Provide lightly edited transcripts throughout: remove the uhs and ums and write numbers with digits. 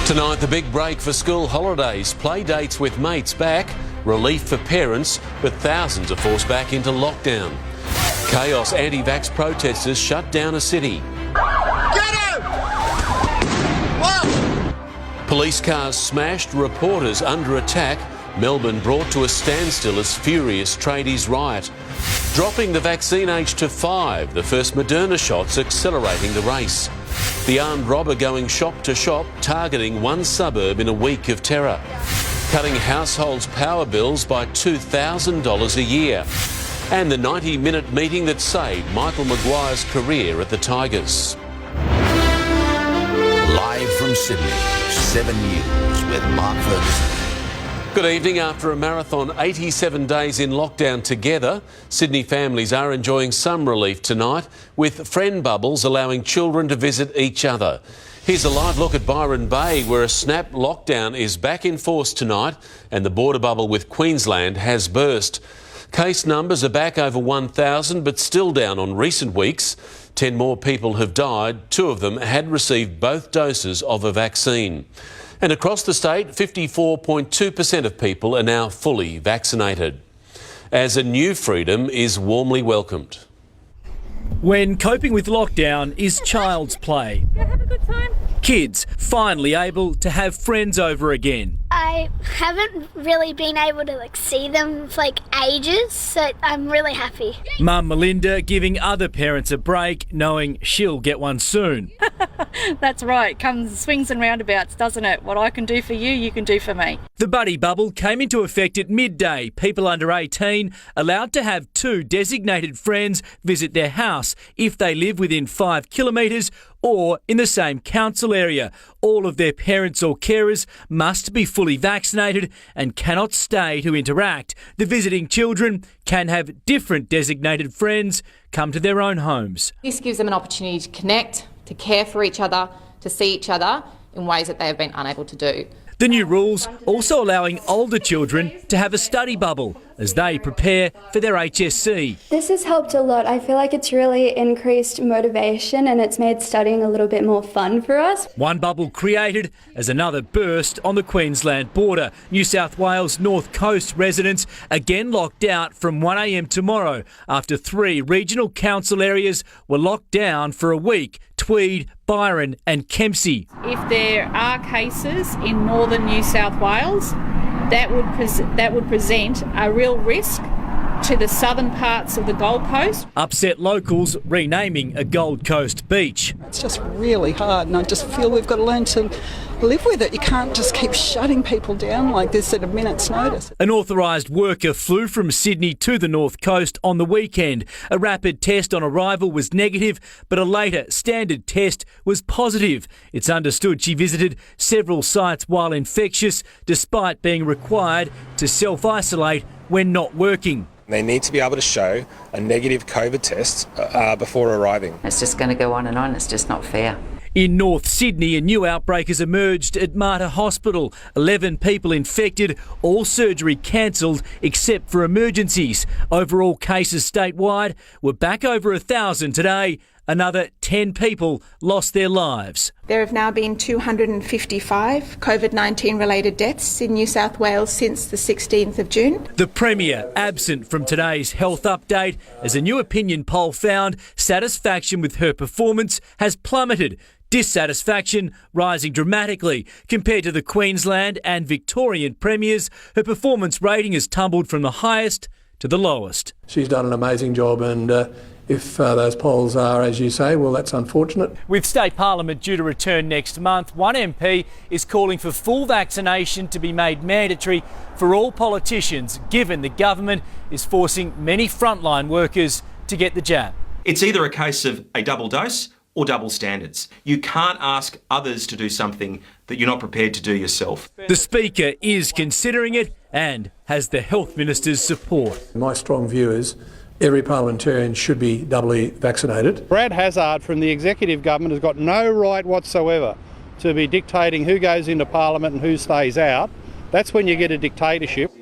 Tonight, the big break for school holidays. Play dates with mates back. Relief for parents, but thousands are forced back into lockdown. Chaos. Anti-vax protesters shut down a city. Get him! Whoa! Police cars smashed. Reporters under attack. Melbourne brought to a standstill as furious tradies riot. Dropping the vaccine age to 5. The first Moderna shots accelerating the race. The armed robber going shop to shop, targeting one suburb in a week of terror. Cutting households' power bills by $2,000 a year. And the 90-minute meeting that saved Michael Maguire's career at the Tigers. Live from Sydney, 7 News with Mark Ferguson. Good evening. After a marathon 87 days in lockdown together, Sydney families are enjoying some relief tonight, with friend bubbles allowing children to visit each other. Here's a live look at Byron Bay, where a snap lockdown is back in force tonight and the border bubble with Queensland has burst. Case numbers are back over 1,000 but still down on recent weeks. 10 more people have died. 2 of them had received both doses of a vaccine. And across the state, 54.2% of people are now fully vaccinated, as a new freedom is warmly welcomed. When coping with lockdown is child's play. Have a good time. Kids finally able to have friends over again. I haven't really been able to see them for ages, so I'm really happy. Mum Melinda giving other parents a break, knowing she'll get one soon. That's right. Comes swings and roundabouts, doesn't it? What I can do for you, you can do for me. The buddy bubble came into effect at midday. People under 18 allowed to have 2 designated friends visit their house if they live within 5 kilometres or in the same council area. All of their parents or carers must be fully vaccinated and cannot stay to interact. The visiting children can have different designated friends come to their own homes. This gives them an opportunity to connect, to care for each other, to see each other in ways that they have been unable to do. The new rules also allowing older children to have a study bubble as they prepare for their HSC. This has helped a lot. I feel like it's really increased motivation and it's made studying a little bit more fun for us. One bubble created as another burst on the Queensland border. New South Wales North Coast residents again locked out from 1 a.m. tomorrow after 3 regional council areas were locked down for a week: Tweed, Byron and Kempsey. If there are cases in northern New South Wales, that would present a real risk to the southern parts of the Gold Coast. Upset locals renaming a Gold Coast beach. It's just really hard, and I just feel we've got to learn to live with it. You can't just keep shutting people down like this at a minute's notice. An authorised worker flew from Sydney to the North Coast on the weekend. A rapid test on arrival was negative, but a later standard test was positive. It's understood she visited several sites while infectious, despite being required to self-isolate when not working. They need to be able to show a negative COVID test before arriving. It's just going to go on and on. It's just not fair. In North Sydney, a new outbreak has emerged at Mater Hospital. 11 people infected, all surgery cancelled except for emergencies. Overall cases statewide were back over 1,000 today. Another 10 people lost their lives. There have now been 255 COVID-19 related deaths in New South Wales since the 16th of June. The Premier absent from today's health update as a new opinion poll found satisfaction with her performance has plummeted. Dissatisfaction rising dramatically. Compared to the Queensland and Victorian premiers, her performance rating has tumbled from the highest to the lowest. She's done an amazing job, and if those polls are, as you say, well, that's unfortunate. With State Parliament due to return next month, one MP is calling for full vaccination to be made mandatory for all politicians, given the government is forcing many frontline workers to get the jab. It's either a case of a double dose or double standards. You can't ask others to do something that you're not prepared to do yourself. The Speaker is considering it and has the Health Minister's support. My strong view is every parliamentarian should be doubly vaccinated. Brad Hazzard from the Executive Government has got no right whatsoever to be dictating who goes into Parliament and who stays out. That's when you get a dictatorship.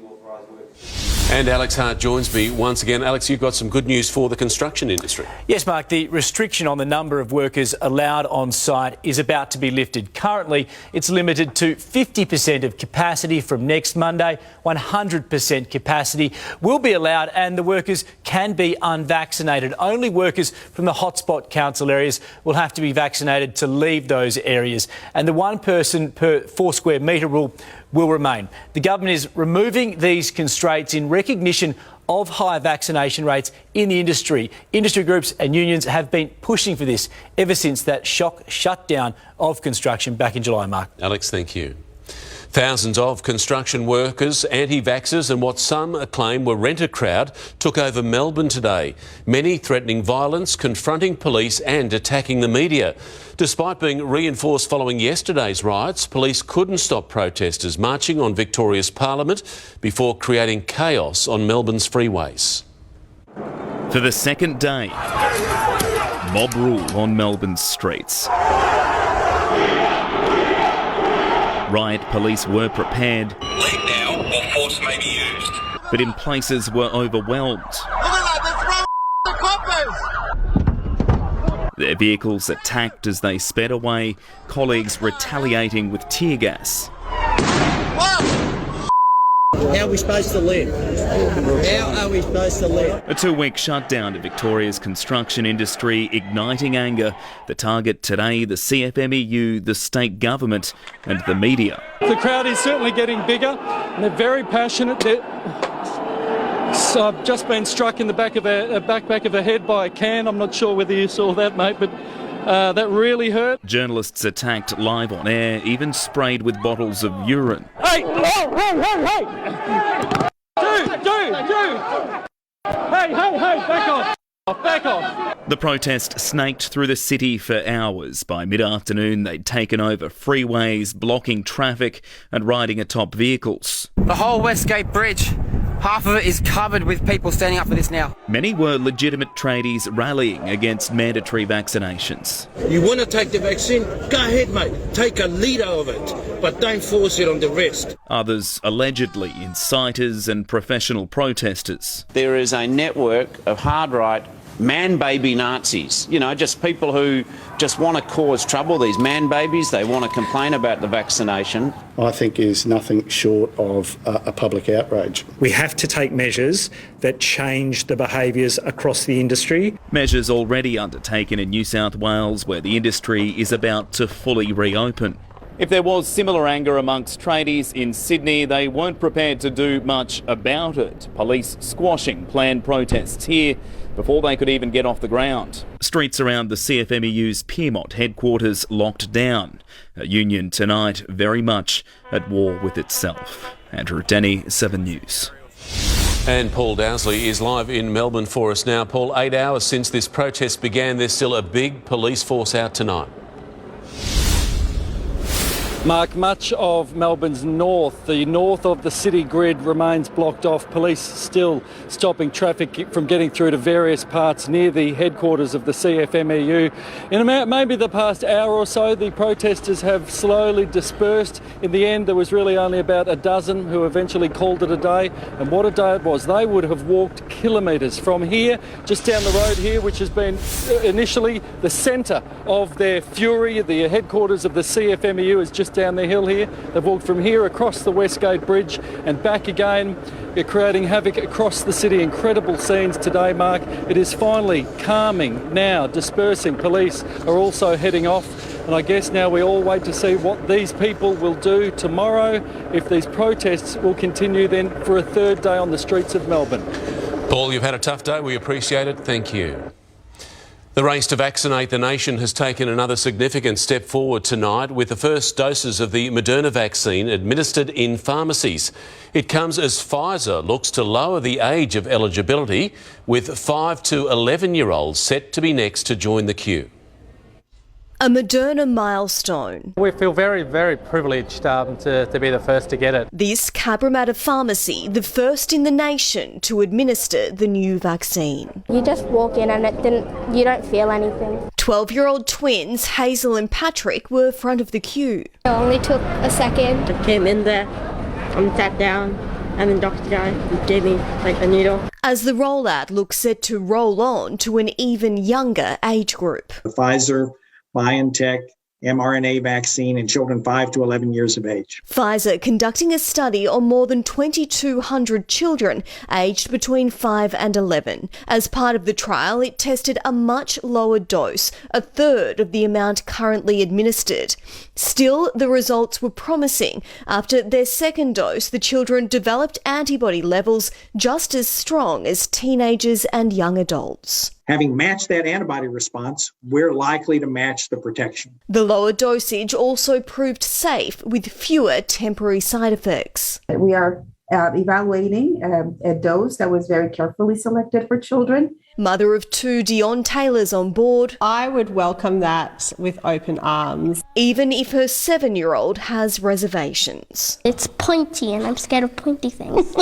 And Alex Hart joins me once again. Alex, you've got some good news for the construction industry. Yes, Mark, the restriction on the number of workers allowed on site is about to be lifted. Currently, it's limited to 50% of capacity from next Monday. 100% capacity will be allowed, and the workers can be unvaccinated. Only workers from the hotspot council areas will have to be vaccinated to leave those areas. And the 1 person per 4 square metre rule will remain. The government is removing these constraints in recognition of high vaccination rates in the industry. Industry groups and unions have been pushing for this ever since that shock shutdown of construction back in July, Mark. Alex, thank you. Thousands of construction workers, anti-vaxxers and what some claim were rent a crowd took over Melbourne today. Many threatening violence, confronting police and attacking the media. Despite being reinforced following yesterday's riots, police couldn't stop protesters marching on Victoria's Parliament before creating chaos on Melbourne's freeways. For the second day, mob rule on Melbourne's streets. Riot police were prepared, Leave now or force may be used. but in places were overwhelmed. Their vehicles attacked as they sped away, colleagues retaliating with tear gas. How are we supposed to live? How are we supposed to live? A 2-week shutdown to Victoria's construction industry, igniting anger. The target today, the CFMEU, the state government and the media. The crowd is certainly getting bigger and they're very passionate. So I've just been struck in the back of a head by a can. I'm not sure whether you saw that, mate, but that really hurt. Journalists attacked live on air, even sprayed with bottles of urine. Hey! Dude! Hey, back off! Back off! The protest snaked through the city for hours. By mid-afternoon, they'd taken over freeways, blocking traffic and riding atop vehicles. The whole Westgate Bridge, half of it is covered with people standing up for this now. Many were legitimate tradies rallying against mandatory vaccinations. You want to take the vaccine? Go ahead, mate. Take a litre of it, but don't force it on the rest. Others allegedly inciters and professional protesters. There is a network of hard-right man-baby Nazis, just people who just want to cause trouble, these man-babies. They want to complain about the vaccination. I think is nothing short of a public outrage. We have to take measures that change the behaviours across the industry. Measures already undertaken in New South Wales, where the industry is about to fully reopen. If there was similar anger amongst tradies in Sydney, they weren't prepared to do much about it. Police squashing planned protests here before they could even get off the ground. Streets around the CFMEU's Pyrmont headquarters locked down. A union tonight very much at war with itself. Andrew Denny, 7 News. And Paul Dowsley is live in Melbourne for us now. Paul, 8 hours since this protest began, there's still a big police force out tonight. Mark, much of Melbourne's north, the north of the city grid remains blocked off. Police still stopping traffic from getting through to various parts near the headquarters of the CFMEU. In maybe the past hour or so, the protesters have slowly dispersed. In the end, there was really only about a dozen who eventually called it a day. And what a day it was. They would have walked kilometres from here, just down the road here, which has been initially the centre of their fury. The headquarters of the CFMEU is just down the hill here. They've walked from here across the Westgate Bridge and back again. They're creating havoc across the city. Incredible scenes today, Mark. It is finally calming now, dispersing. Police are also heading off. And I guess now we all wait to see what these people will do tomorrow, if these protests will continue then for a third day on the streets of Melbourne. Paul, you've had a tough day. We appreciate it. Thank you. The race to vaccinate the nation has taken another significant step forward tonight with the first doses of the Moderna vaccine administered in pharmacies. It comes as Pfizer looks to lower the age of eligibility, with 5 to 11-year-olds set to be next to join the queue. A Moderna milestone. We feel very, very privileged to be the first to get it. This Cabramatta pharmacy, the first in the nation to administer the new vaccine. You just walk in and you don't feel anything. 12-year-old twins Hazel and Patrick were front of the queue. It only took a second. I came in there and sat down and the doctor guy gave me like a needle. As the rollout looks set to roll on to an even younger age group. The Pfizer, BioNTech, mRNA vaccine in children 5 to 11 years of age. Pfizer conducting a study on more than 2,200 children aged between 5 and 11. As part of the trial, it tested a much lower dose, a third of the amount currently administered. Still, the results were promising. After their second dose, the children developed antibody levels just as strong as teenagers and young adults. Having matched that antibody response, we're likely to match the protection. The lower dosage also proved safe with fewer temporary side effects. We are evaluating a dose that was very carefully selected for children. Mother of two, Dion Taylor's on board. I would welcome that with open arms. Even if her 7-year-old has reservations. It's pointy and I'm scared of pointy things.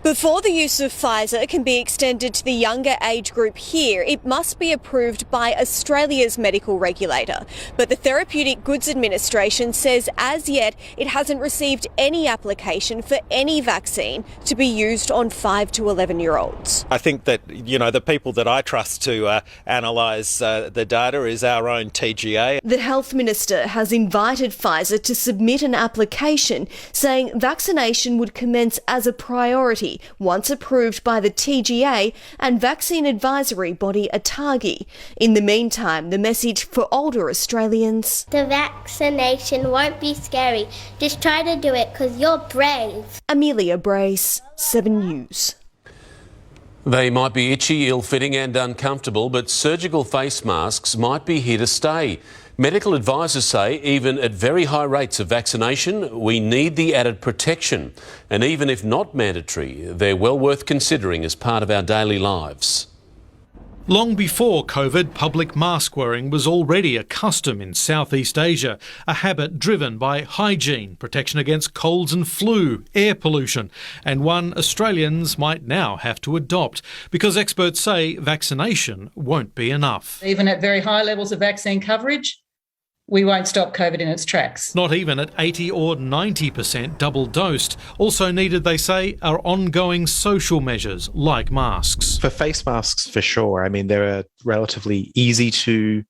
Before the use of Pfizer can be extended to the younger age group here, it must be approved by Australia's medical regulator. But the Therapeutic Goods Administration says as yet it hasn't received any application for any vaccine to be used on 5 to 11-year-olds. I think that, the people that I trust to analyse the data is our own TGA. The Health Minister has invited Pfizer to submit an application saying vaccination would commence as a priority once approved by the TGA and vaccine advisory body ATAGI. In the meantime, the message for older Australians: the vaccination won't be scary. Just try to do it because you're brave. Amelia Brace, 7 News. They might be itchy, ill-fitting and uncomfortable, but surgical face masks might be here to stay. Medical advisors say even at very high rates of vaccination, we need the added protection. And even if not mandatory, they're well worth considering as part of our daily lives. Long before COVID, public mask wearing was already a custom in Southeast Asia, a habit driven by hygiene, protection against colds and flu, air pollution, and one Australians might now have to adopt because experts say vaccination won't be enough. Even at very high levels of vaccine coverage, we won't stop COVID in its tracks. Not even at 80 or 90% double dosed. Also needed, they say, are ongoing social measures like masks. For face masks, for sure. I mean, they're relatively easy to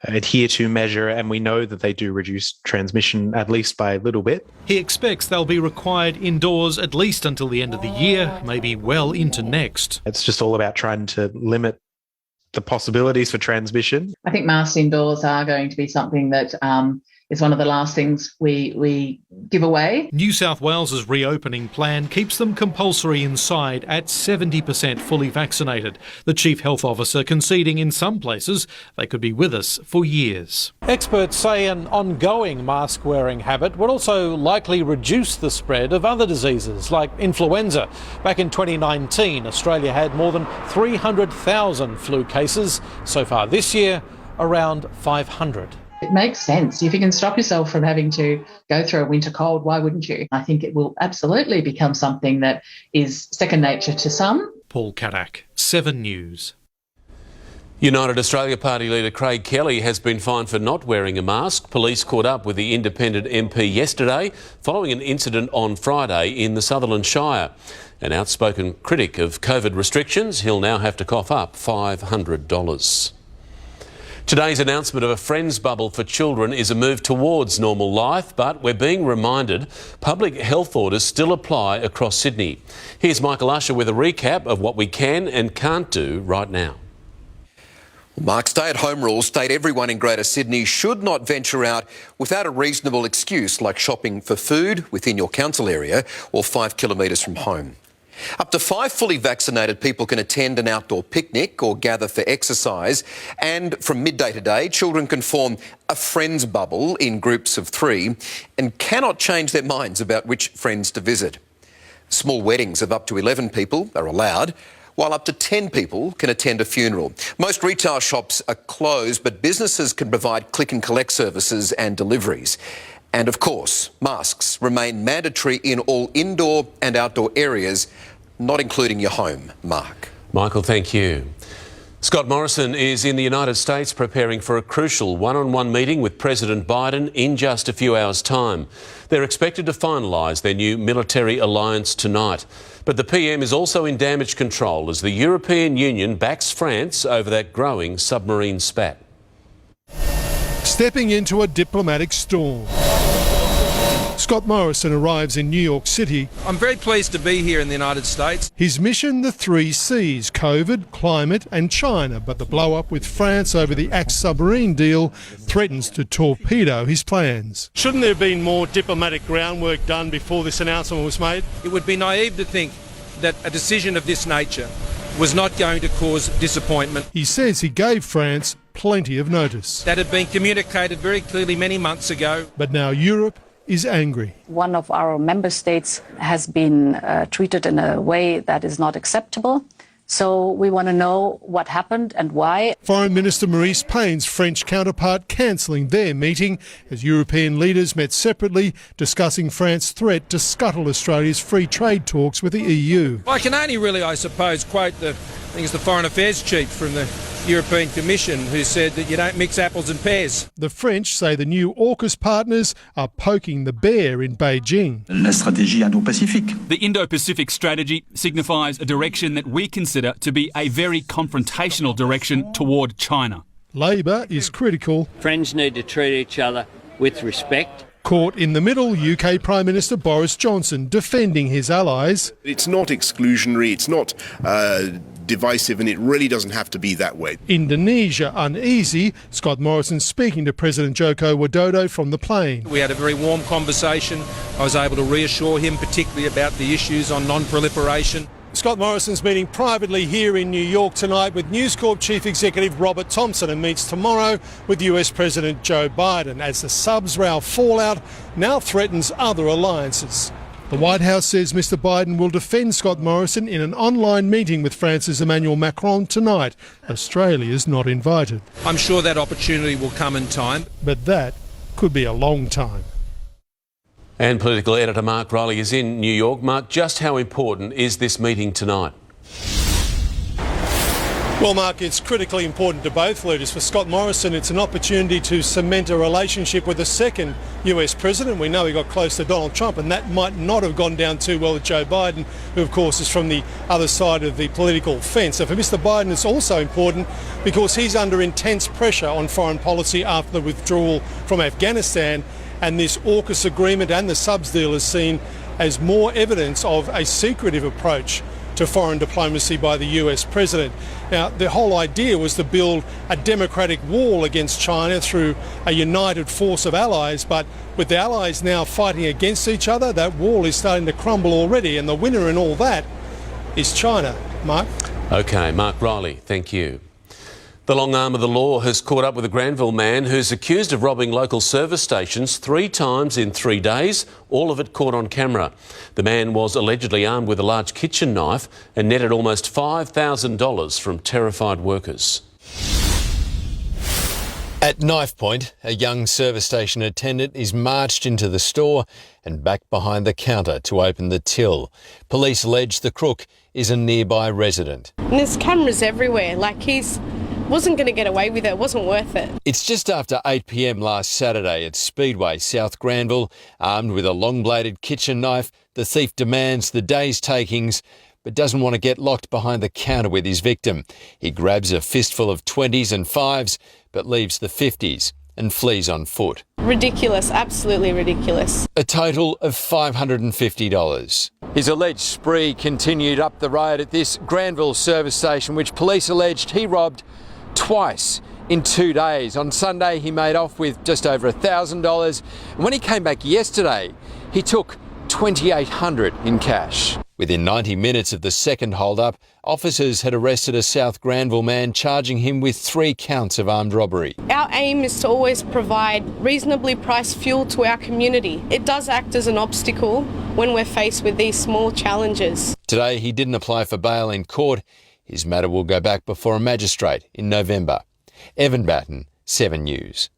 adhere to, measure, and we know that they do reduce transmission at least by a little bit. He expects they'll be required indoors at least until the end of the year, maybe well into next. It's just all about trying to limit the possibilities for transmission. I think masks indoors are going to be something that is one of the last things we give away. New South Wales's reopening plan keeps them compulsory inside at 70% fully vaccinated. The Chief Health Officer conceding in some places they could be with us for years. Experts say an ongoing mask-wearing habit would also likely reduce the spread of other diseases like influenza. Back in 2019, Australia had more than 300,000 flu cases. So far this year, around 500. It makes sense. If you can stop yourself from having to go through a winter cold, why wouldn't you? I think it will absolutely become something that is second nature to some. Paul Kadak, 7 News. United Australia Party leader Craig Kelly has been fined for not wearing a mask. Police caught up with the independent MP yesterday following an incident on Friday in the Sutherland Shire. An outspoken critic of COVID restrictions, he'll now have to cough up $500. Today's announcement of a Friends bubble for children is a move towards normal life, but we're being reminded public health orders still apply across Sydney. Here's Michael Usher with a recap of what we can and can't do right now. Mark, stay-at-home rules state everyone in Greater Sydney should not venture out without a reasonable excuse, like shopping for food within your council area or 5 kilometres from home. Up to 5 fully vaccinated people can attend an outdoor picnic or gather for exercise. And from midday today, children can form a friends bubble in groups of 3 and cannot change their minds about which friends to visit. Small weddings of up to 11 people are allowed, while up to 10 people can attend a funeral. Most retail shops are closed, but businesses can provide click and collect services and deliveries. And of course, masks remain mandatory in all indoor and outdoor areas, not including your home. Mark. Michael, thank you. Scott Morrison is in the United States preparing for a crucial one-on-one meeting with President Biden in just a few hours' time. They're expected to finalise their new military alliance tonight. But the PM is also in damage control as the European Union backs France over that growing submarine spat. Stepping into a diplomatic storm. Scott Morrison arrives in New York City. I'm very pleased to be here in the United States. His mission, the 3 Cs, COVID, climate and China. But the blow-up with France over the Axe submarine deal threatens to torpedo his plans. Shouldn't there have been more diplomatic groundwork done before this announcement was made? It would be naive to think that a decision of this nature was not going to cause disappointment. He says he gave France plenty of notice. That had been communicated very clearly many months ago. But now Europe is angry. One of our member states has been treated in a way that is not acceptable. So we want to know what happened and why. Foreign Minister Maurice Payne's French counterpart cancelling their meeting as European leaders met separately discussing France's threat to scuttle Australia's free trade talks with the EU. I can only really, I suppose, quote the Foreign Affairs Chief from the European Commission who said that you don't mix apples and pears. The French say the new AUKUS partners are poking the bear in Beijing. La stratégie Indo-Pacifique. The Indo-Pacific strategy signifies a direction that we consider to be a very confrontational direction toward China. Labor is critical. Friends need to treat each other with respect. Caught in the middle, UK Prime Minister Boris Johnson defending his allies. It's not exclusionary, it's not divisive, and it really doesn't have to be that way. Indonesia uneasy. Scott Morrison speaking to President Joko Widodo from the plane. We had a very warm conversation. I was able to reassure him particularly about the issues on non-proliferation. Scott Morrison's meeting privately here in New York tonight with News Corp Chief Executive Robert Thomson and meets tomorrow with US President Joe Biden as the subs-row fallout now threatens other alliances. The White House says Mr Biden will defend Scott Morrison in an online meeting with France's Emmanuel Macron tonight. Australia is not invited. I'm sure that opportunity will come in time. But that could be a long time. And political editor Mark Riley is in New York. Mark, just how important is this meeting tonight? Well, Mark, it's critically important to both leaders. For Scott Morrison, it's an opportunity to cement a relationship with a second US president. We know he got close to Donald Trump, and that might not have gone down too well with Joe Biden, who, of course, is from the other side of the political fence. So for Mr Biden, it's also important because he's under intense pressure on foreign policy after the withdrawal from Afghanistan, and this AUKUS agreement and the subs deal is seen as more evidence of a secretive approach to foreign diplomacy by the US president. Now, the whole idea was to build a democratic wall against China through a united force of allies, but with the allies now fighting against each other, that wall is starting to crumble already, and the winner in all that is China. Mark? OK, Mark Riley, thank you. The long arm of the law has caught up with a Granville man who's accused of robbing local service stations 3 times in 3 days, all of it caught on camera. The man was allegedly armed with a large kitchen knife and netted almost $5,000 from terrified workers. At knife point, a young service station attendant is marched into the store and back behind the counter to open the till. Police allege the crook is a nearby resident. And there's cameras everywhere, like he's wasn't going to get away with it, wasn't worth it. It's just after 8 p.m. last Saturday at Speedway, South Granville. Armed with a long-bladed kitchen knife, the thief demands the day's takings, but doesn't want to get locked behind the counter with his victim. He grabs a fistful of 20s and 5s, but leaves the 50s and flees on foot. Ridiculous, absolutely ridiculous. A total of $550. His alleged spree continued up the road at this Granville service station, which police alleged he robbed twice in 2 days. On Sunday, he made off with just over $1,000. And when he came back yesterday, he took $2,800 in cash. Within 90 minutes of the second hold-up, officers had arrested a South Granville man, charging him with 3 counts of armed robbery. Our aim is to always provide reasonably priced fuel to our community. It does act as an obstacle when we're faced with these small challenges. Today, he didn't apply for bail in court. His matter will go back before a magistrate in November. Evan Batten, 7 News.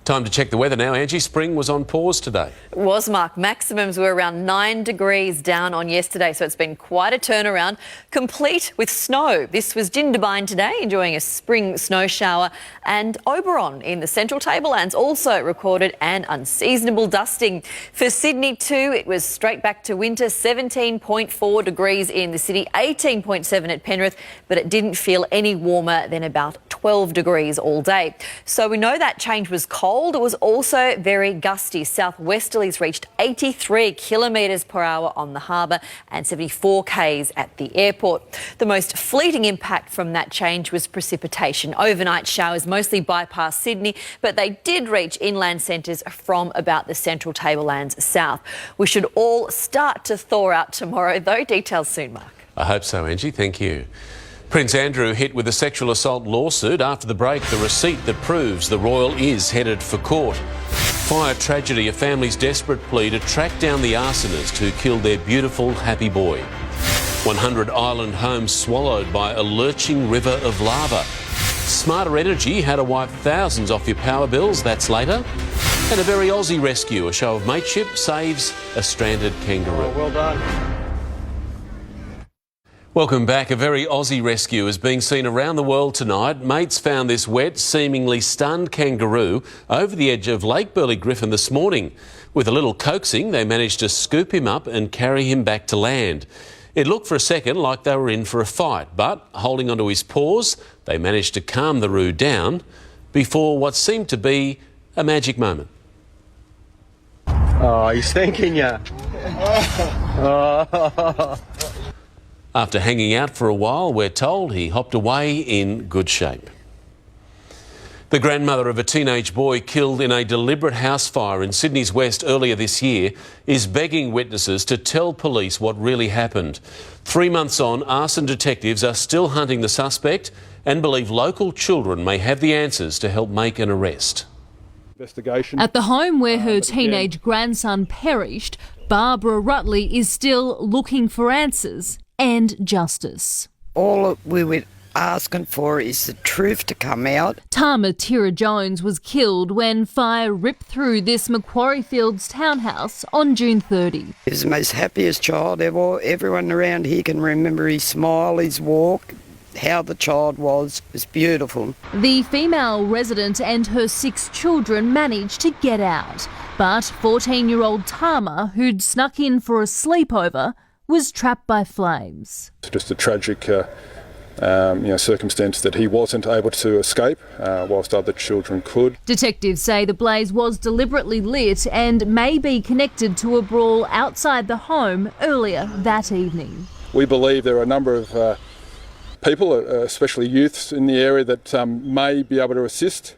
Time to check the weather now. Angie, spring was on pause today. It was, Mark. Maximums were around 9 degrees down on yesterday, so it's been quite a turnaround, complete with snow. This was Jindabyne today, enjoying a spring snow shower, and Oberon in the Central Tablelands also recorded an unseasonable dusting. For Sydney too, it was straight back to winter, 17.4 degrees in the city, 18.7 at Penrith, but it didn't feel any warmer than about 12 degrees all day. So we know that change was cold. It was also very gusty. Southwesterlies reached 83 kilometres per hour on the harbour and 74 k's at the airport. The most fleeting impact from that change was precipitation. Overnight showers mostly bypassed Sydney, but they did reach inland centres from about the Central Tablelands south. We should all start to thaw out tomorrow, though. Details soon, Mark. I hope so, Angie. Thank you. Prince Andrew hit with a sexual assault lawsuit. After the break, the receipt that proves the royal is headed for court. Fire tragedy, a family's desperate plea to track down the arsonist who killed their beautiful, happy boy. 100 island homes swallowed by a lurching river of lava. Smarter Energy, how to wipe thousands off your power bills, that's later. And a very Aussie rescue, a show of mateship saves a stranded kangaroo. Oh, well done. Welcome back. A very Aussie rescue is being seen around the world tonight. Mates found this wet, seemingly stunned kangaroo over the edge of Lake Burley Griffin this morning. With a little coaxing, they managed to scoop him up and carry him back to land. It looked for a second like they were in for a fight, but holding onto his paws, they managed to calm the roo down before what seemed to be a magic moment. Oh, he's thanking you. After hanging out for a while, we're told he hopped away in good shape. The grandmother of a teenage boy killed in a deliberate house fire in Sydney's West earlier this year is begging witnesses to tell police what really happened. 3 months on, arson detectives are still hunting the suspect and believe local children may have the answers to help make an arrest. At the home where her teenage grandson perished, Barbara Rutley is still looking for answers and justice. All we were asking for is the truth to come out. Tama Tira Jones was killed when fire ripped through this Macquarie Fields townhouse on June 30. He was the most happiest child ever. Everyone around here can remember his smile, his walk, how the child was. It was beautiful. The female resident and her 6 children managed to get out, but 14-year-old Tama, who'd snuck in for a sleepover, was trapped by flames. It's just a tragic circumstance that he wasn't able to escape whilst other children could. Detectives say the blaze was deliberately lit and may be connected to a brawl outside the home earlier that evening. We believe there are a number of people, especially youths in the area, that may be able to assist,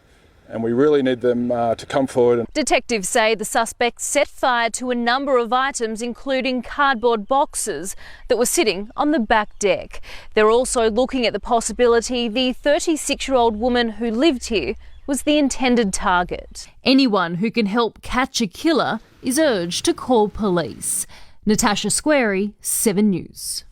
and we really need them to come forward. Detectives say the suspect set fire to a number of items, including cardboard boxes that were sitting on the back deck. They're also looking at the possibility the 36-year-old woman who lived here was the intended target. Anyone who can help catch a killer is urged to call police. Natasha Squarey, 7 News.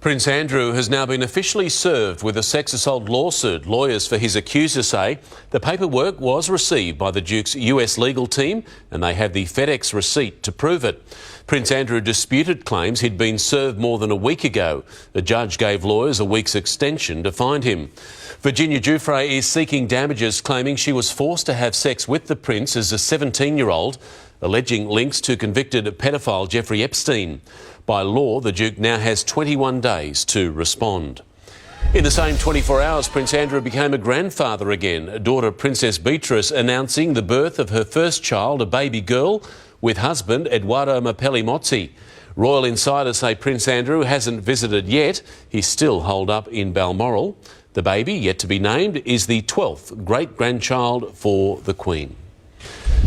Prince Andrew has now been officially served with a sex assault lawsuit. Lawyers for his accuser say the paperwork was received by the Duke's US legal team and they had the FedEx receipt to prove it. Prince Andrew disputed claims he'd been served more than a week ago. The judge gave lawyers a week's extension to find him. Virginia Giuffre is seeking damages, claiming she was forced to have sex with the Prince as a 17-year-old, alleging links to convicted paedophile Jeffrey Epstein. By law, the Duke now has 21 days to respond. In the same 24 hours, Prince Andrew became a grandfather again. Daughter Princess Beatrice announcing the birth of her first child, a baby girl, with husband Edoardo Mapelli Mozzi. Royal insiders say Prince Andrew hasn't visited yet. He's still holed up in Balmoral. The baby, yet to be named, is the 12th great-grandchild for the Queen.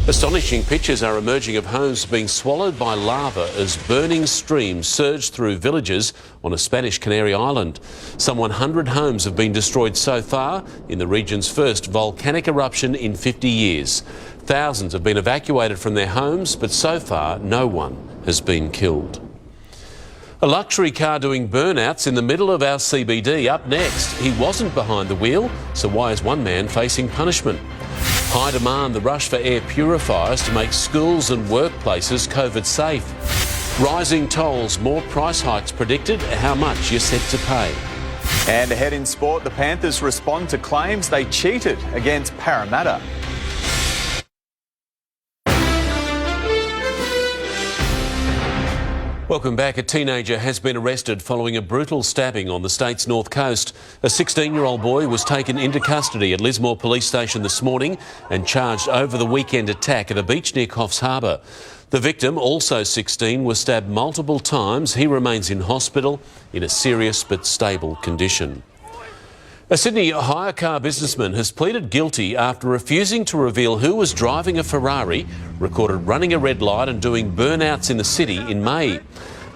Astonishing pictures are emerging of homes being swallowed by lava as burning streams surge through villages on a Spanish Canary island. Some 100 homes have been destroyed so far in the region's first volcanic eruption in 50 years. Thousands have been evacuated from their homes, but so far no one has been killed. A luxury car doing burnouts in the middle of our CBD. Up next, he wasn't behind the wheel, so why is one man facing punishment? High demand, the rush for air purifiers to make schools and workplaces COVID safe. Rising tolls, more price hikes predicted, how much you're set to pay. And ahead in sport, the Panthers respond to claims they cheated against Parramatta. Welcome back. A teenager has been arrested following a brutal stabbing on the state's north coast. A 16-year-old boy was taken into custody at Lismore Police Station this morning and charged over the weekend attack at a beach near Coffs Harbour. The victim, also 16, was stabbed multiple times. He remains in hospital in a serious but stable condition. A Sydney hire car businessman has pleaded guilty after refusing to reveal who was driving a Ferrari recorded running a red light and doing burnouts in the city in May.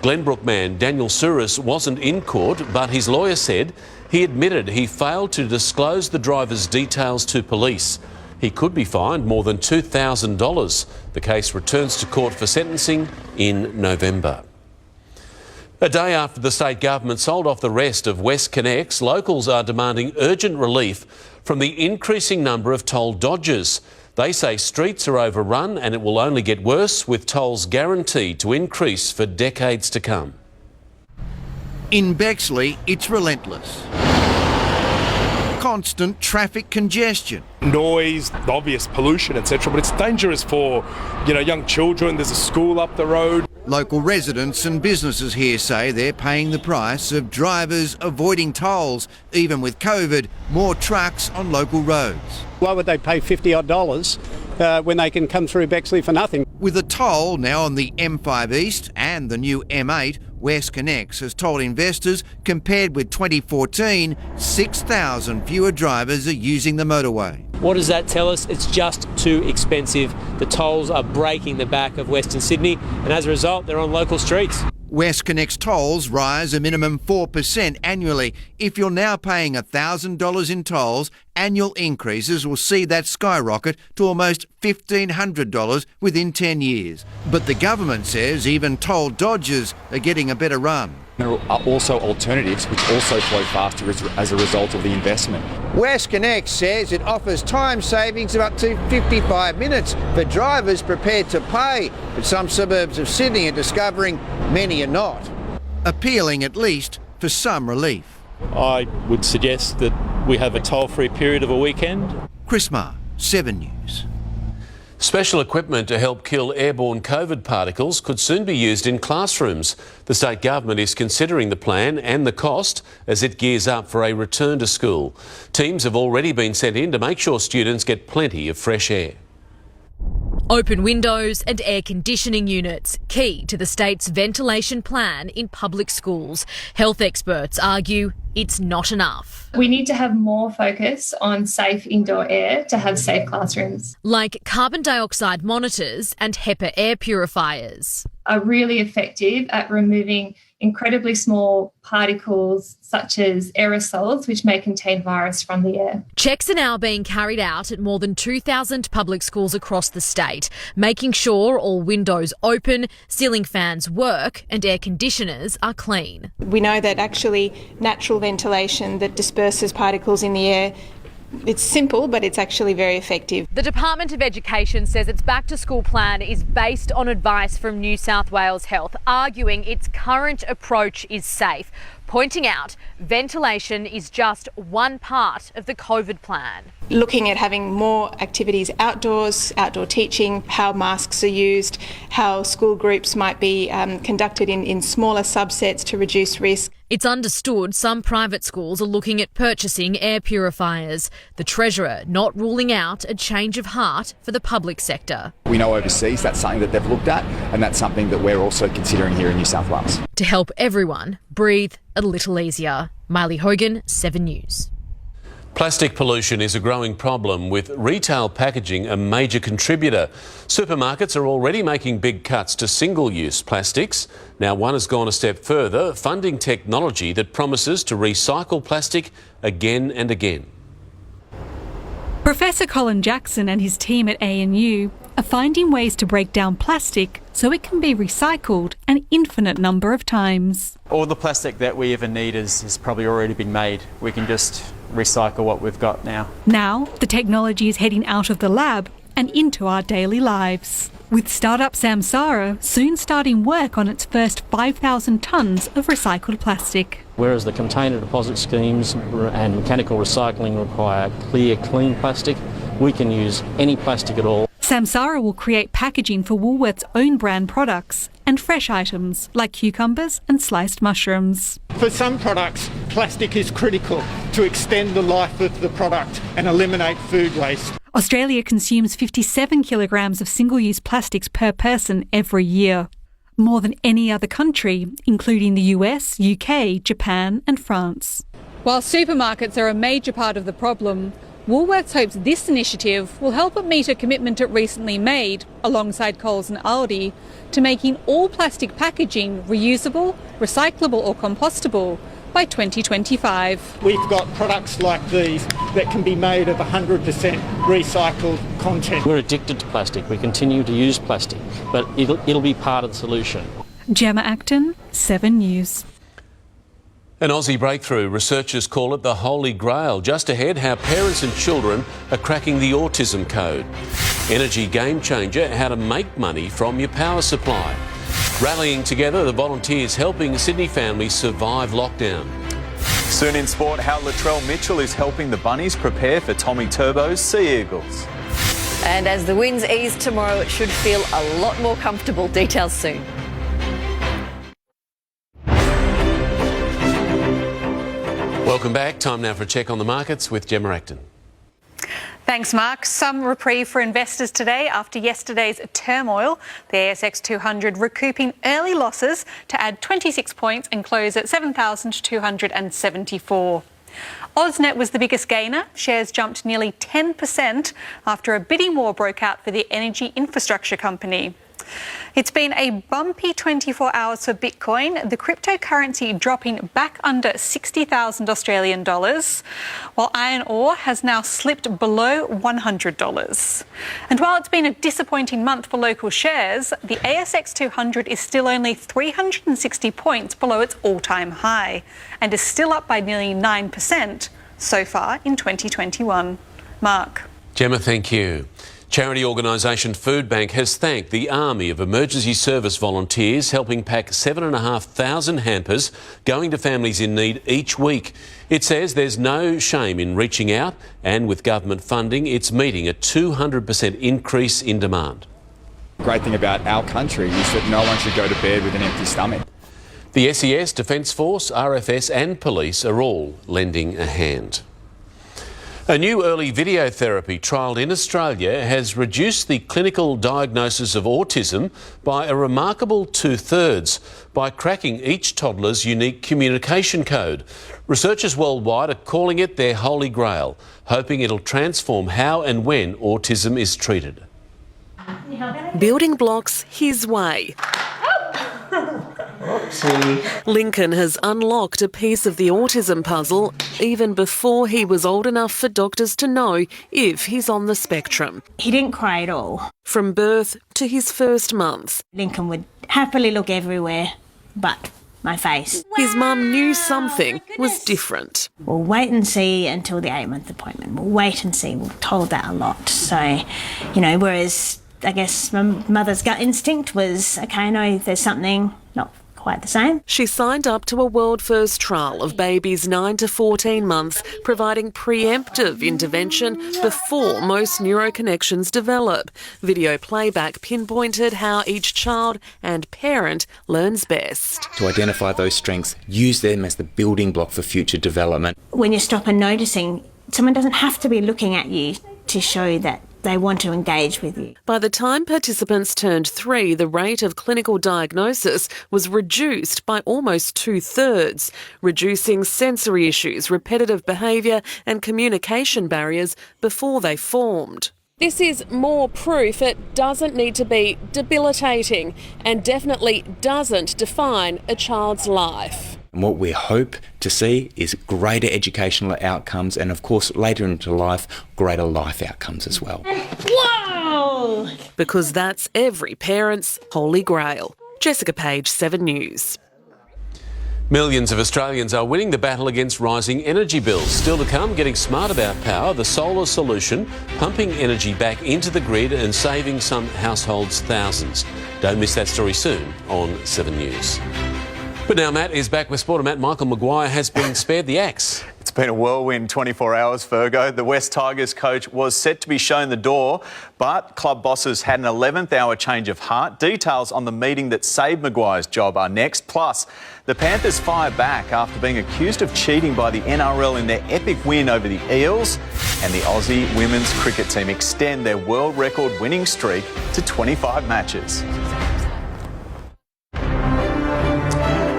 Glenbrook man Daniel Souris wasn't in court, but his lawyer said he admitted he failed to disclose the driver's details to police. He could be fined more than $2,000. The case returns to court for sentencing in November. A day after the state government sold off the rest of WestConnex, locals are demanding urgent relief from the increasing number of toll dodgers. They say streets are overrun and it will only get worse, with tolls guaranteed to increase for decades to come. In Bexley, it's relentless. Constant traffic congestion. Noise, obvious pollution, etc. But it's dangerous for, young children. There's a school up the road. Local residents and businesses here say they're paying the price of drivers avoiding tolls. Even with COVID, more trucks on local roads. Why would they pay $50 when they can come through Bexley for nothing? With a toll now on the M5 East and the new M8, WestConnex has told investors compared with 2014, 6,000 fewer drivers are using the motorway. What does that tell us? It's just too expensive. The tolls are breaking the back of Western Sydney, and as a result, they're on local streets. WestConnex tolls rise a minimum 4% annually. If you're now paying $1,000 in tolls, annual increases will see that skyrocket to almost $1,500 within 10 years. But the government says even toll dodgers are getting a better run. There are also alternatives which also flow faster as a result of the investment. WestConnex says it offers time savings of up to 55 minutes for drivers prepared to pay, but some suburbs of Sydney are discovering many are not. Appealing at least for some relief. I would suggest that we have a toll-free period of a weekend. Chris Marr, 7 News. Special equipment to help kill airborne COVID particles could soon be used in classrooms. The state government is considering the plan and the cost as it gears up for a return to school. Teams have already been sent in to make sure students get plenty of fresh air. Open windows and air conditioning units, key to the state's ventilation plan in public schools. Health experts argue it's not enough. We need to have more focus on safe indoor air to have safe classrooms. Like carbon dioxide monitors and HEPA air purifiers. Are really effective at removing incredibly small particles such as aerosols, which may contain virus from the air. Checks are now being carried out at more than 2,000 public schools across the state, making sure all windows open, ceiling fans work and air conditioners are clean. We know that actually natural ventilation that disperses particles in the air, it's simple, but it's actually very effective. The Department of Education says its back-to-school plan is based on advice from New South Wales Health, arguing its current approach is safe, pointing out ventilation is just one part of the COVID plan. Looking at having more activities outdoors, outdoor teaching, how masks are used, how school groups might be conducted in smaller subsets to reduce risk. It's understood some private schools are looking at purchasing air purifiers. The Treasurer not ruling out a change of heart for the public sector. We know overseas that's something that they've looked at, and that's something that we're also considering here in New South Wales. To help everyone breathe a little easier. Miley Hogan, 7 News. Plastic pollution is a growing problem, with retail packaging a major contributor. Supermarkets are already making big cuts to single-use plastics. Now one has gone a step further, funding technology that promises to recycle plastic again and again. Professor Colin Jackson and his team at ANU are finding ways to break down plastic so it can be recycled an infinite number of times. All the plastic that we ever need has probably already been made. We can just recycle what we've got now. Now, the technology is heading out of the lab and into our daily lives, with startup Samsara soon starting work on its first 5,000 tonnes of recycled plastic. Whereas the container deposit schemes and mechanical recycling require clear, clean plastic, we can use any plastic at all. Samsara will create packaging for Woolworths' own brand products and fresh items like cucumbers and sliced mushrooms. For some products, plastic is critical to extend the life of the product and eliminate food waste. Australia consumes 57 kilograms of single-use plastics per person every year, more than any other country, including the US, UK, Japan and France. While supermarkets are a major part of the problem, Woolworths hopes this initiative will help it meet a commitment it recently made, alongside Coles and Aldi, to making all plastic packaging reusable, recyclable or compostable by 2025. We've got products like these that can be made of 100% recycled content. We're addicted to plastic. We continue to use plastic, but it'll be part of the solution. Gemma Acton, 7 News. An Aussie breakthrough. Researchers call it the Holy Grail. Just ahead, how parents and children are cracking the autism code. Energy game changer, how to make money from your power supply. Rallying together, the volunteers helping Sydney families survive lockdown. Soon in sport, how Latrell Mitchell is helping the Bunnies prepare for Tommy Turbo's Sea Eagles. And as the winds ease tomorrow, it should feel a lot more comfortable. Details soon. Welcome back. Time now for a check on the markets with Gemma Acton. Thanks, Mark. Some reprieve for investors today after yesterday's turmoil. The ASX 200 recouping early losses to add 26 points and close at 7,274. AusNet was the biggest gainer. Shares jumped nearly 10% after a bidding war broke out for the energy infrastructure company. It's been a bumpy 24 hours for Bitcoin, the cryptocurrency dropping back under 60,000 Australian dollars, while iron ore has now slipped below $100. And while it's been a disappointing month for local shares, the ASX 200 is still only 360 points below its all-time high and is still up by nearly 9% so far in 2021. Mark. Gemma, thank you. Charity organisation Foodbank has thanked the army of emergency service volunteers helping pack 7,500 hampers going to families in need each week. It says there's no shame in reaching out, and with government funding, it's meeting a 200% increase in demand. The great thing about our country is that no one should go to bed with an empty stomach. The SES, Defence Force, RFS and police are all lending a hand. A new early video therapy trialled in Australia has reduced the clinical diagnosis of autism by a remarkable 2/3 by cracking each toddler's unique communication code. Researchers worldwide are calling it their holy grail, hoping it'll transform how and when autism is treated. Building blocks his way. Lincoln has unlocked a piece of the autism puzzle even before he was old enough for doctors to know if he's on the spectrum. He didn't cry at all. From birth to his first month. Lincoln would happily look everywhere but my face. His mum knew something was different. We'll wait and see until the 8-month appointment. We'll wait and see. We're told that a lot. So, whereas I guess my mother's gut instinct was, okay, I know there's something not quite the same. She signed up to a world-first trial of babies 9 to 14 months, providing preemptive intervention before most neuroconnections develop. Video playback pinpointed how each child and parent learns best. To identify those strengths, use them as the building block for future development. When you stop and noticing, someone doesn't have to be looking at you to show that they want to engage with you. By the time participants turned 3, the rate of clinical diagnosis was reduced by almost 2/3, reducing sensory issues, repetitive behaviour and communication barriers before they formed. This is more proof it doesn't need to be debilitating and definitely doesn't define a child's life. And what we hope to see is greater educational outcomes and, of course, later into life, greater life outcomes as well. Whoa! Because that's every parent's holy grail. Jessica Page, 7 News. Millions of Australians are winning the battle against rising energy bills. Still to come, getting smart about power, the solar solution, pumping energy back into the grid and saving some households thousands. Don't miss that story soon on 7 News. But now Matt is back with sport, and Matt, Michael Maguire has been spared the axe. It's been a whirlwind 24 hours, Fergo. The West Tigers coach was set to be shown the door, but club bosses had an 11th hour change of heart. Details on the meeting that saved Maguire's job are next. Plus, the Panthers fire back after being accused of cheating by the NRL in their epic win over the Eels, and the Aussie women's cricket team extend their world record winning streak to 25 matches.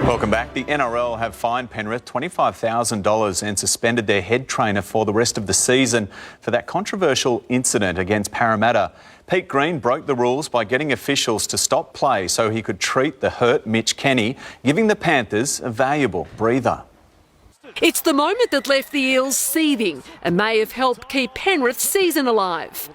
Welcome back. The NRL have fined Penrith $25,000 and suspended their head trainer for the rest of the season for that controversial incident against Parramatta. Pete Green broke the rules by getting officials to stop play so he could treat the hurt Mitch Kenny, giving the Panthers a valuable breather. It's the moment that left the Eels seething and may have helped keep Penrith's season alive.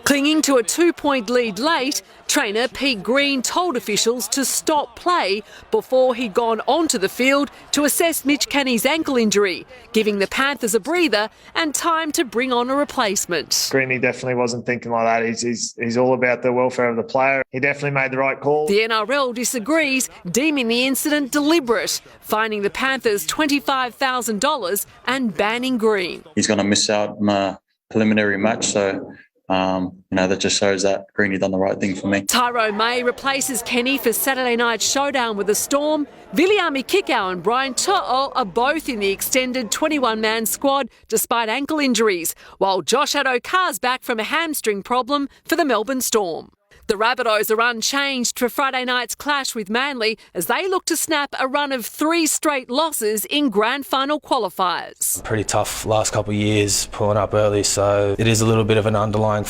Clinging to a 2-point lead late, trainer Pete Green told officials to stop play before he'd gone onto the field to assess Mitch Kenny's ankle injury, giving the Panthers a breather and time to bring on a replacement. Greeny definitely wasn't thinking like that. He's all about the welfare of the player. He definitely made the right call. The NRL disagrees, deeming the incident deliberate, fining the Panthers $25,000 and banning Green. He's going to miss out on a preliminary match, so that just shows that Greeny done the right thing for me. Tyrone May replaces Kenny for Saturday night's showdown with the Storm. Viliami Kikau and Brian To'o are both in the extended 21-man squad despite ankle injuries, while Josh Addo-Carr's back from a hamstring problem for the Melbourne Storm. The Rabbitohs are unchanged for Friday night's clash with Manly as they look to snap a run of 3 straight losses in grand final qualifiers. Pretty tough last couple of years pulling up early, so it is a little bit of an underlying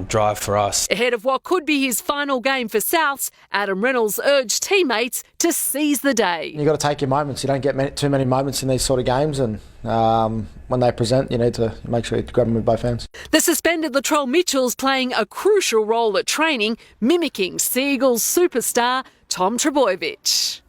drive for us. Ahead of what could be his final game for Souths, Adam Reynolds urged teammates to seize the day. You've got to take your moments. You don't get too many moments in these sort of games, and when they present, you need to make sure you grab them with both hands. The suspended Latrell Mitchell's playing a crucial role at training, mimicking Seagulls superstar Tom Trbojevic.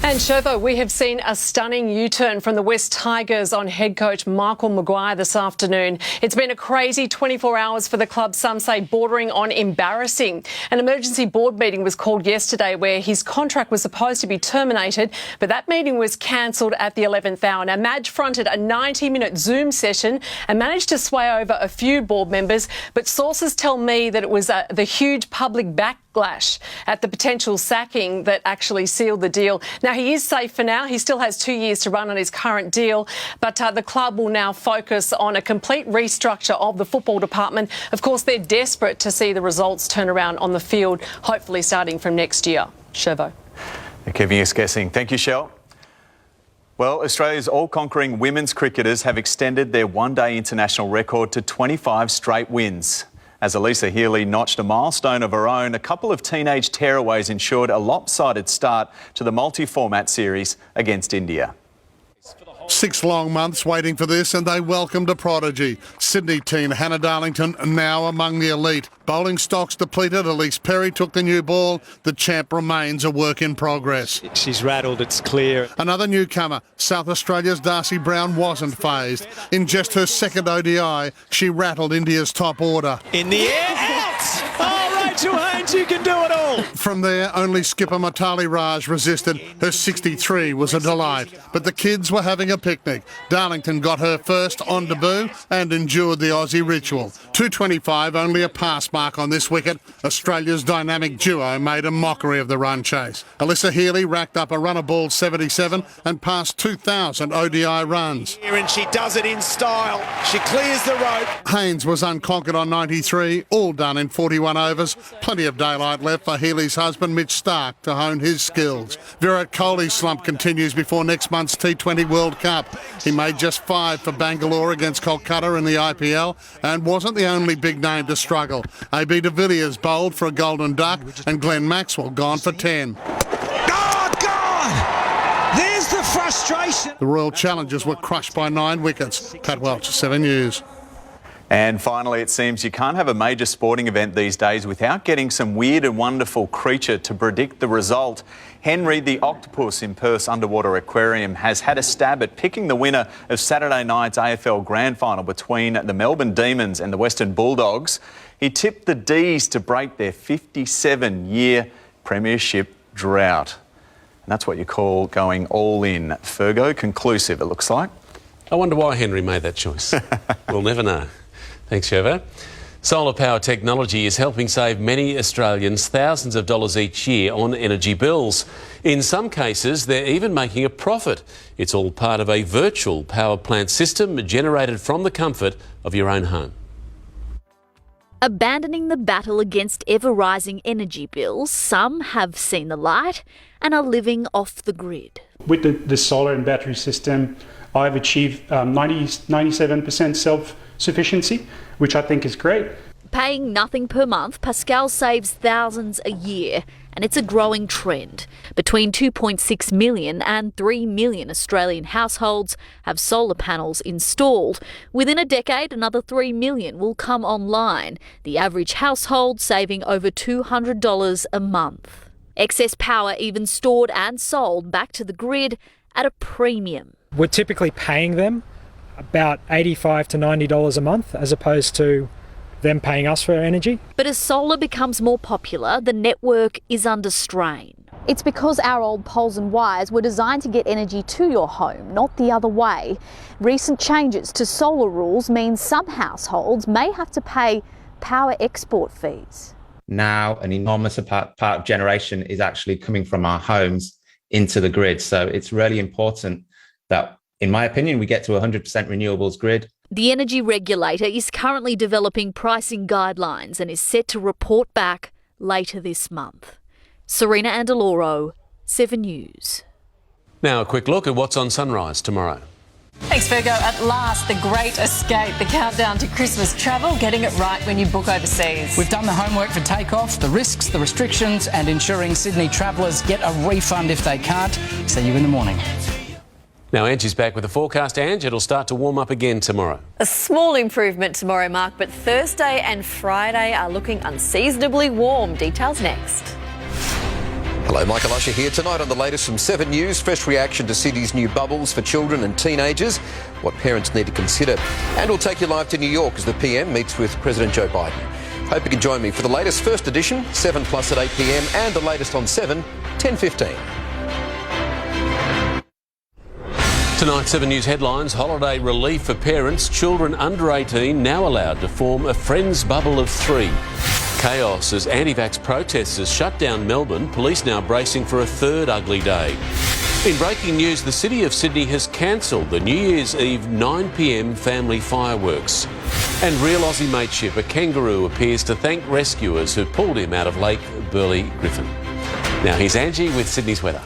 And Chevo, we have seen a stunning U-turn from the West Tigers on head coach Michael Maguire this afternoon. It's been a crazy 24 hours for the club, some say bordering on embarrassing. An emergency board meeting was called yesterday where his contract was supposed to be terminated, but that meeting was cancelled at the 11th hour. Now, Madge fronted a 90-minute Zoom session and managed to sway over a few board members, but sources tell me that it was the huge public backlash at the potential sacking that actually sealed the deal. Now, he is safe for now. He still has 2 years to run on his current deal, but the club will now focus on a complete restructure of the football department. Of course, they're desperate to see the results turn around on the field, hopefully starting from next year. Chevo. They're keeping us guessing. Thank you, Shell. Well, Australia's all-conquering women's cricketers have extended their one-day international record to 25 straight wins. As Elisa Healy notched a milestone of her own, a couple of teenage tearaways ensured a lopsided start to the multi-format series against India. 6 long months waiting for this, and they welcomed a prodigy. Sydney teen Hannah Darlington now among the elite. Bowling stocks depleted, Elise Perry took the new ball. The champ remains a work in progress. She's rattled, it's clear. Another newcomer, South Australia's Darcy Brown, wasn't phased. In just her second ODI, she rattled India's top order. In the air, out! Oh, Rachel Haynes, you can do it all! From there, only skipper Mitali Raj resisted. Her 63 was a delight. But the kids were having a picnic. Darlington got her first on debut and endured the Aussie ritual. 225, only a pass mark on this wicket. Australia's dynamic duo made a mockery of the run chase. Alyssa Healy racked up a runner ball 77 and passed 2,000 ODI runs. Here, and she does it in style. She clears the rope. Haynes was unconquered on 93, all done in 41 overs. Plenty of daylight left for Healy's husband Mitch Stark to hone his skills. Virat Kohli's slump continues before next month's T20 World Cup. He made just 5 for Bangalore against Kolkata in the IPL and wasn't the only big name to struggle. AB de Villiers bowled for a golden duck and Glenn Maxwell gone for 10. Oh, God! There's the frustration. The Royal Challengers were crushed by 9 wickets. Pat Welch, 7 News. And finally, it seems you can't have a major sporting event these days without getting some weird and wonderful creature to predict the result. Henry the octopus in Perth's underwater aquarium has had a stab at picking the winner of Saturday night's AFL Grand Final between the Melbourne Demons and the Western Bulldogs. He tipped the D's to break their 57-year premiership drought. And that's what you call going all in. Fergo, conclusive, it looks like. I wonder why Henry made that choice. We'll never know. Thanks, Trevor. Solar power technology is helping save many Australians thousands of dollars each year on energy bills. In some cases, they're even making a profit. It's all part of a virtual power plant system generated from the comfort of your own home. Abandoning the battle against ever-rising energy bills, some have seen the light and are living off the grid. With the solar and battery system, I've achieved 97% self-sufficiency, which I think is great. Paying nothing per month, Pascal saves thousands a year, and it's a growing trend. Between 2.6 million and 3 million Australian households have solar panels installed. Within a decade, another 3 million will come online, the average household saving over $200 a month. Excess power even stored and sold back to the grid at a premium. We're typically paying them about $85 to $90 a month, as opposed to them paying us for our energy. But as solar becomes more popular, the network is under strain. It's because our old poles and wires were designed to get energy to your home, not the other way. Recent changes to solar rules mean some households may have to pay power export fees. Now, an enormous part of generation is actually coming from our homes into the grid. So it's really important that, in my opinion, we get to a 100% renewables grid. The energy regulator is currently developing pricing guidelines and is set to report back later this month. Serena Andaloro, 7 News. Now a quick look at what's on Sunrise tomorrow. Thanks, Virgo. At last, the great escape, the countdown to Christmas travel, getting it right when you book overseas. We've done the homework for takeoff, the risks, the restrictions, and ensuring Sydney travellers get a refund if they can't. See you in the morning. Now Angie's back with the forecast. Ange, it'll start to warm up again tomorrow. A small improvement tomorrow, Mark, but Thursday and Friday are looking unseasonably warm. Details next. Hello, Michael Usher here. Tonight on the latest from 7 News, fresh reaction to Sydney's new bubbles for children and teenagers, what parents need to consider. And we'll take you live to New York as the PM meets with President Joe Biden. Hope you can join me for the latest first edition, 7 Plus at 8 p.m, and the latest on 7, 10:15. Tonight's 7 News headlines: holiday relief for parents, children under 18 now allowed to form a friends bubble of 3. Chaos as anti-vax protesters shut down Melbourne, police now bracing for a third ugly day. In breaking news, the City of Sydney has cancelled the New Year's Eve 9 p.m. family fireworks. And real Aussie mateship, a kangaroo appears to thank rescuers who pulled him out of Lake Burley Griffin. Now here's Angie with Sydney's weather.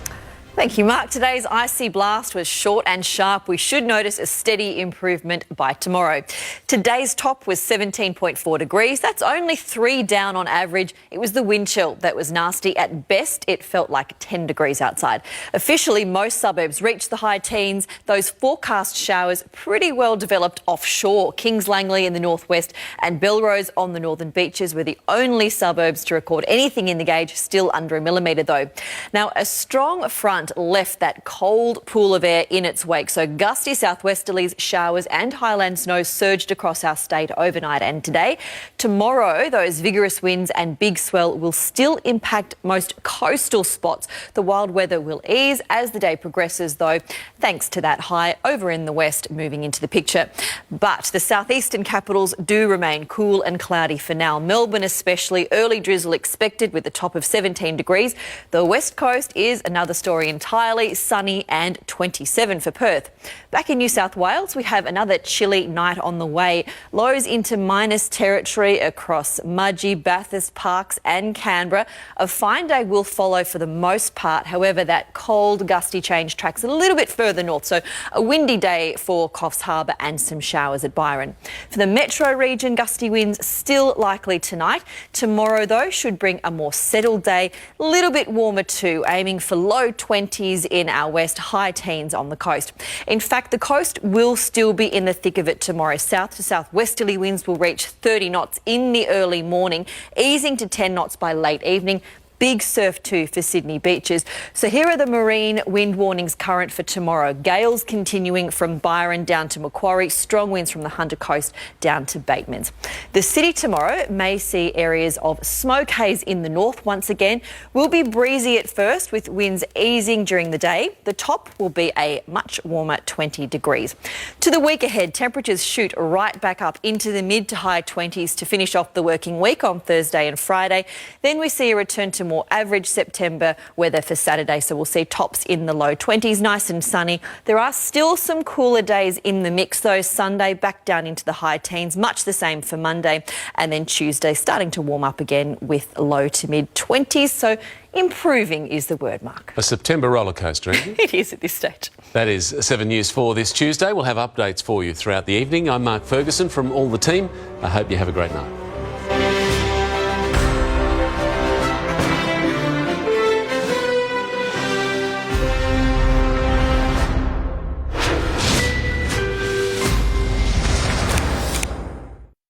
Thank you, Mark. Today's icy blast was short and sharp. We should notice a steady improvement by tomorrow. Today's top was 17.4 degrees. That's only 3 down on average. It was the wind chill that was nasty. At best, it felt like 10 degrees outside. Officially, most suburbs reached the high teens. Those forecast showers pretty well developed offshore. Kings Langley in the northwest and Belrose on the northern beaches were the only suburbs to record anything in the gauge, still under a millimetre though. Now, a strong front left that cold pool of air in its wake, so gusty southwesterlies, showers and highland snow surged across our state overnight and today. Tomorrow, those vigorous winds and big swell will still impact most coastal spots. The wild weather will ease as the day progresses though, thanks to that high over in the west moving into the picture. But the southeastern capitals do remain cool and cloudy for now. Melbourne especially, early drizzle expected with a top of 17 degrees. The west coast is another story entirely, sunny and 27 for Perth. Back in New South Wales, we have another chilly night on the way. Lows into minus territory across Mudgee, Bathurst, Parkes and Canberra. A fine day will follow for the most part. However, that cold, gusty change tracks a little bit further north, so a windy day for Coffs Harbour and some showers at Byron. For the metro region, gusty winds still likely tonight. Tomorrow, though, should bring a more settled day, a little bit warmer too, aiming for low 20s 20s in our west, high teens on the coast. In fact, the coast will still be in the thick of it tomorrow. South to southwesterly winds will reach 30 knots in the early morning, easing to 10 knots by late evening. Big surf too for Sydney beaches. So here are the marine wind warnings current for tomorrow. Gales continuing from Byron down to Macquarie. Strong winds from the Hunter Coast down to Batemans. The city tomorrow may see areas of smoke haze in the north once again. Will be breezy at first with winds easing during the day. The top will be a much warmer 20 degrees. To the week ahead, temperatures shoot right back up into the mid to high 20s to finish off the working week on Thursday and Friday. Then we see a return to more average September weather for Saturday, so we'll see tops in the low 20s, nice and sunny. There are still some cooler days in the mix though. Sunday back down into the high teens, much the same for Monday, and then Tuesday starting to warm up again with low to mid 20s, so improving is the word, Mark. A September roller coaster, isn't it? It is at this stage. That is 7 News for this Tuesday. We'll have updates for you throughout the evening. I'm Mark Ferguson from all the team. I hope you have a great night.